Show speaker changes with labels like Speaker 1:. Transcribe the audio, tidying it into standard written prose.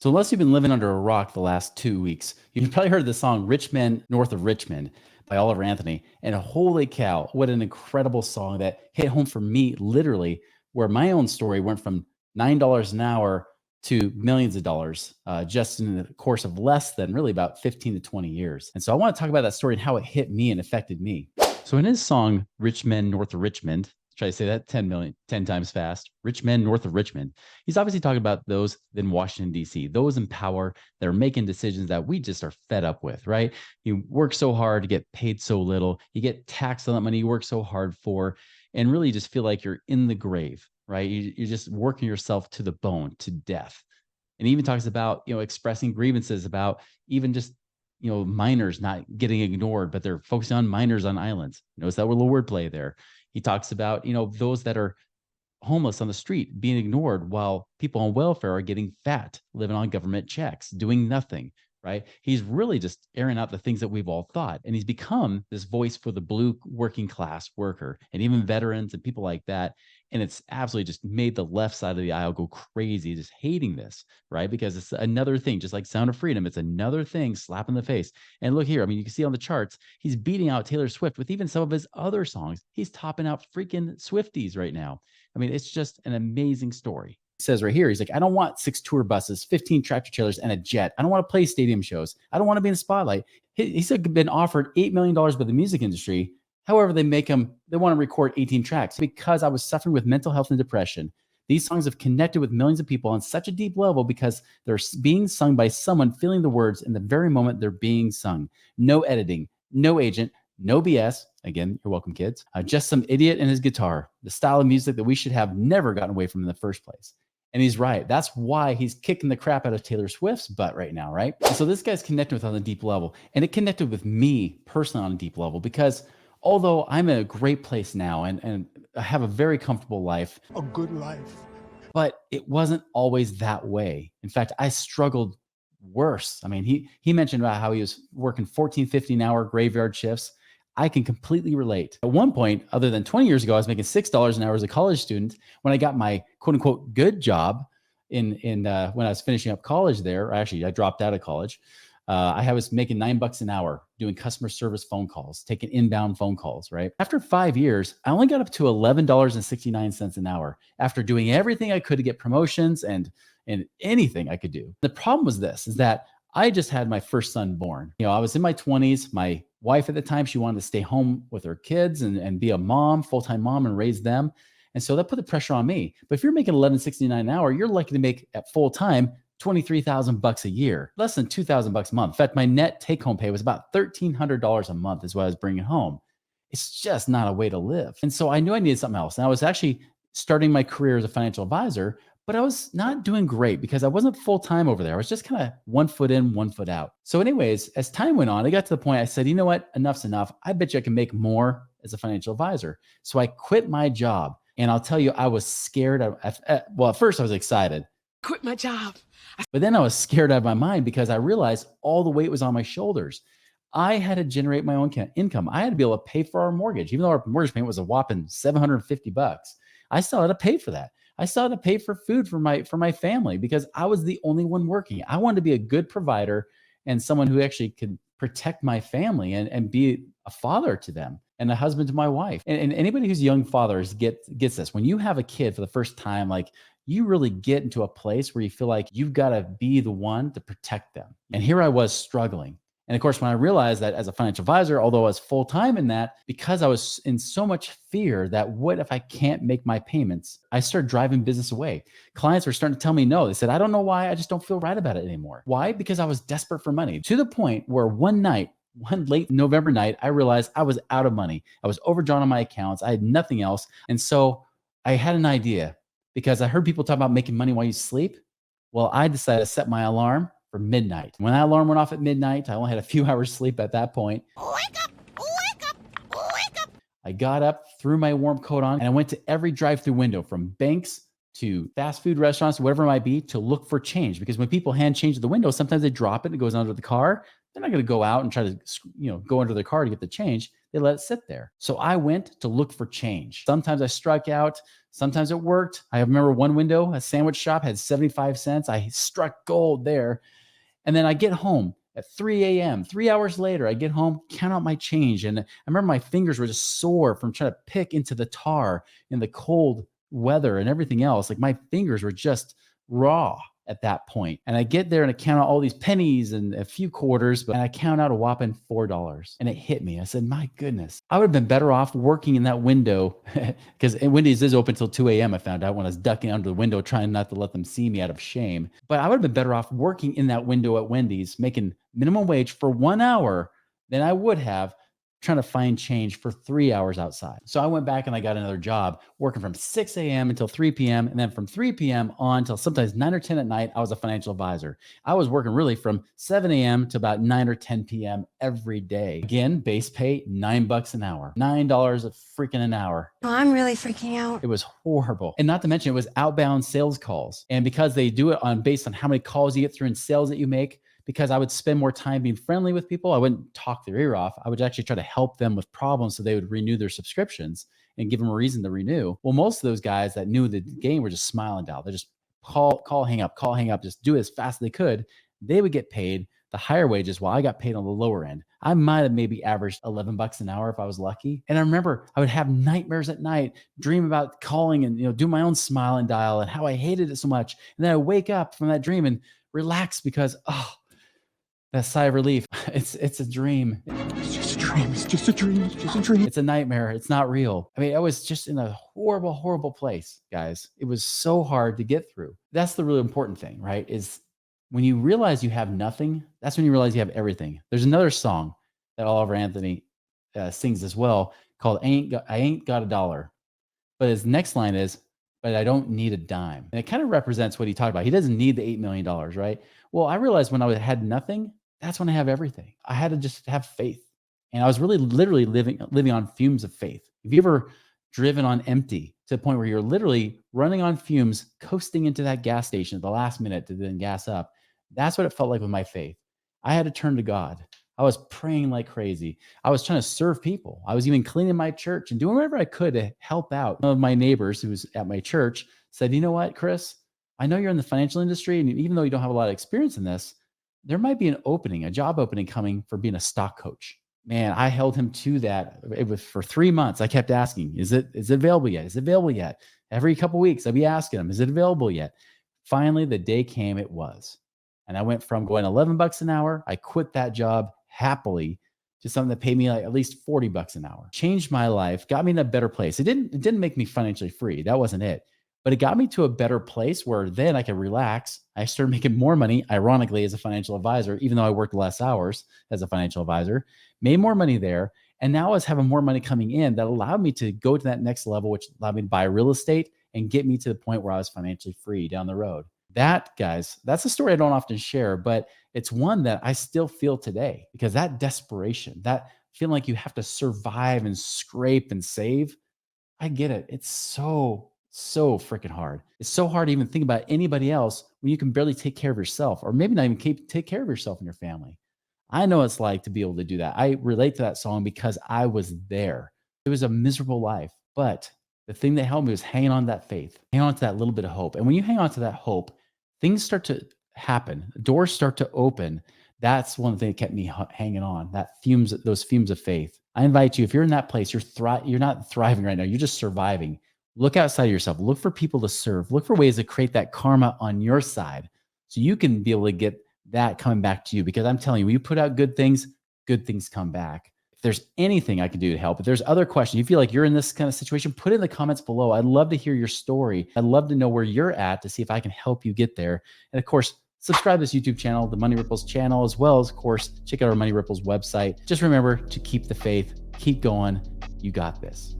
Speaker 1: So unless you've been living under a rock the last 2 weeks, you've probably heard the song Rich Men North of Richmond by Oliver Anthony. And holy cow, what an incredible song that hit home for me, literally, where my own story went from $9 an hour to millions of dollars just in the course of less than really about 15 to 20 years. And so I want to talk about that story and how it hit me and affected me. So in his song, Rich Men North of Richmond, try to say that 10 times fast, Rich Men North of Richmond, he's obviously talking about those in Washington, D.C., those in power that are making decisions that we just are fed up with, right? You work so hard to get paid so little. You get taxed on that money you work so hard for, and really just feel like you're in the grave, right? You're just working yourself to the bone, to death. And he even talks about, expressing grievances about even just, minors not getting ignored, but they're focusing on minors on islands. Notice that little wordplay there. He talks about, those that are homeless on the street being ignored while people on welfare are getting fat, living on government checks, doing nothing, right? He's really just airing out the things that we've all thought. And he's become this voice for the blue working class worker and even veterans and people like that. And it's absolutely just made the left side of the aisle go crazy, just hating this, right? Because it's another thing, just like Sound of Freedom, it's another thing slap in the face. And look here, I mean, you can see on the charts, he's beating out Taylor Swift with even some of his other songs. He's topping out freaking Swifties right now. I mean, it's just an amazing story. He says right here, he's like, I don't want 6 tour buses, 15 tractor trailers, and a jet. I don't want to play stadium shows. I don't want to be in the spotlight. He's been offered $8 million by the music industry. However, they want to record 18 tracks because I was suffering with mental health and depression. These songs have connected with millions of people on such a deep level because they're being sung by someone feeling the words in the very moment they're being sung. No editing, no agent, no BS. Again, you're welcome, kids. Just some idiot and his guitar, the style of music that we should have never gotten away from in the first place. And he's right. That's why he's kicking the crap out of Taylor Swift's butt right now, right? And so this guy's connected with on a deep level. And it connected with me personally on a deep level because although I'm in a great place now and I have a very comfortable life.
Speaker 2: A good life.
Speaker 1: But it wasn't always that way. In fact, I struggled worse. I mean, he mentioned about how he was working 14, 15-hour graveyard shifts. I can completely relate. At one point, other than 20 years ago, I was making $6 an hour as a college student. When I got my quote unquote good job when I was finishing up college there, actually I dropped out of college. I was making $9 an hour doing customer service phone calls, taking inbound phone calls, right? After 5 years, I only got up to $11.69 an hour after doing everything I could to get promotions and anything I could do. The problem was this, is that I just had my first son born. I was in my 20s. My wife at the time, she wanted to stay home with her kids and be a mom, full-time mom, and raise them. And so that put the pressure on me. But if you're making $11.69 an hour, you're likely to make at full time $23,000 a year, less than $2,000 a month. In fact, my net take-home pay was about $1,300 a month is what I was bringing home. It's just not a way to live. And so I knew I needed something else. And I was actually starting my career as a financial advisor, but I was not doing great because I wasn't full-time over there. I was just kind of 1 foot in, 1 foot out. So anyways, as time went on, I at I said, you know what? Enough's enough. I bet you I can make more as a financial advisor. So I quit my job. And I'll tell you, I was scared. At first I was excited.
Speaker 3: Quit my job.
Speaker 1: But then I was scared out of my mind because I realized all the weight was on my shoulders. I had to generate my own income. I had to be able to pay for our mortgage, even though our mortgage payment was a whopping $750. I still had to pay for that. I still had to pay for food for my family because I was the only one working. I wanted to be a good provider and someone who actually could protect my family and be a father to them and a husband to my wife. And anybody who's young fathers gets this. When you have a kid for the first time, like you really get into a place where you feel like you've got to be the one to protect them. And here I was struggling. And of course, when I realized that as a financial advisor, although I was full-time in that, because I was in so much fear that what if I can't make my payments, I started driving business away. Clients were starting to tell me no. They said, I don't know why, I just don't feel right about it anymore. Why? Because I was desperate for money, to the point where one late November night, I realized I was out of money. I was overdrawn on my accounts. I had nothing else. And so I had an idea because I heard people talk about making money while you sleep. Well, I decided to set my alarm for midnight. When that alarm went off at midnight, I only had a few hours sleep at that point.
Speaker 3: Wake up, wake up, wake up.
Speaker 1: I got up, threw my warm coat on, and I went to every drive-through window from banks to fast food restaurants, whatever it might be, to look for change. Because when people hand change at the window, sometimes they drop it and it goes under the car. They're not going to go out and try to, go under the car to get the change. They let it sit there. So I went to look for change. Sometimes I struck out. Sometimes it worked. I remember one window, a sandwich shop had 75 cents. I struck gold there. And then I get home at 3 a.m. 3 hours later, I get home, count out my change. And I remember my fingers were just sore from trying to pick into the tar in the cold weather and everything else. Like my fingers were just raw at that point. And I get there and I count out all these pennies and a few quarters, and I count out a whopping $4. And it hit me. I said, my goodness, I would have been better off working in that window because Wendy's is open till 2 a.m. I found out when I was ducking under the window, trying not to let them see me out of shame. But I would have been better off working in that window at Wendy's, making minimum wage for 1 hour than I would have trying to find change for 3 hours outside. So I went back and I got another job working from 6 a.m. until 3 p.m. And then from 3 p.m. on till sometimes 9 or 10 at night, I was a financial advisor. I was working really from 7 a.m. to about 9 or 10 p.m. every day. Again, base pay, $9 an hour, $9 a freaking an hour.
Speaker 3: Oh, I'm really freaking out.
Speaker 1: It was horrible. And not to mention it was outbound sales calls. And because they do it based on how many calls you get through and sales that you make, because I would spend more time being friendly with people. I wouldn't talk their ear off. I would actually try to help them with problems so they would renew their subscriptions and give them a reason to renew. Well, most of those guys that knew the game were just smiling down. They just call, hang up, just do it as fast as they could. They would get paid the higher wages while I got paid on the lower end. I might have maybe averaged $11 an hour if I was lucky. And I remember I would have nightmares at night, dream about calling and do my own smile and dial and how I hated it so much. And then I wake up from that dream and relax because, that sigh of relief. It's a dream.
Speaker 2: It's just a dream. It's just a dream. It's just a dream.
Speaker 1: It's a nightmare. It's not real. I mean, I was just in a horrible, horrible place, guys. It was so hard to get through. That's the really important thing, right? Is when you realize you have nothing, that's when you realize you have everything. There's another song that Oliver Anthony sings as well called I Ain't Got a Dollar. But his next line is, but I don't need a dime. And it kind of represents what he talked about. He doesn't need the $8 million, right? Well, I realized when I had nothing, that's when I have everything. I had to just have faith. And I was really literally living on fumes of faith. Have you ever driven on empty to the point where you're literally running on fumes, coasting into that gas station at the last minute to then gas up? That's what it felt like with my faith. I had to turn to God. I was praying like crazy. I was trying to serve people. I was even cleaning my church and doing whatever I could to help out. One of my neighbors who was at my church said, you know what, Chris, I know you're in the financial industry, and even though you don't have a lot of experience in this, there might be an opening, a job opening coming for being a stock coach. Man, I held him to that. It was for 3 months. I kept asking, is it available yet? Is it available yet? Every couple of weeks, I'd be asking him, is it available yet? Finally, the day came, it was. And I went from going $11 an hour. I quit that job happily to something that paid me like at least $40 an hour. Changed my life, got me in a better place. It didn't make me financially free. That wasn't it. But it got me to a better place where then I could relax. I started making more money, ironically, as a financial advisor, even though I worked less hours as a financial advisor, made more money there. And now I was having more money coming in that allowed me to go to that next level, which allowed me to buy real estate and get me to the point where I was financially free down the road. That, guys, that's a story I don't often share, but it's one that I still feel today because that desperation, that feeling like you have to survive and scrape and save, I get it. It's so freaking hard. It's so hard to even think about anybody else when you can barely take care of yourself, or maybe not even take care of yourself and your family. I know what it's like to be able to do that. I relate to that song because I was there. It was a miserable life, but the thing that helped me was hanging on to that faith, hanging on to that little bit of hope. And when you hang on to that hope, things start to happen. Doors start to open. That's one thing that kept me hanging on. Those fumes of faith. I invite you, if you're in that place, you're not thriving right now. You're just surviving. Look outside of yourself. Look for people to serve. Look for ways to create that karma on your side so you can be able to get that coming back to you. Because I'm telling you, when you put out good things come back. If there's anything I can do to help, if there's other questions, you feel like you're in this kind of situation, put it in the comments below. I'd love to hear your story. I'd love to know where you're at to see if I can help you get there. And of course, subscribe to this YouTube channel, the Money Ripples channel, as well as, of course, check out our Money Ripples website. Just remember to keep the faith, keep going. You got this.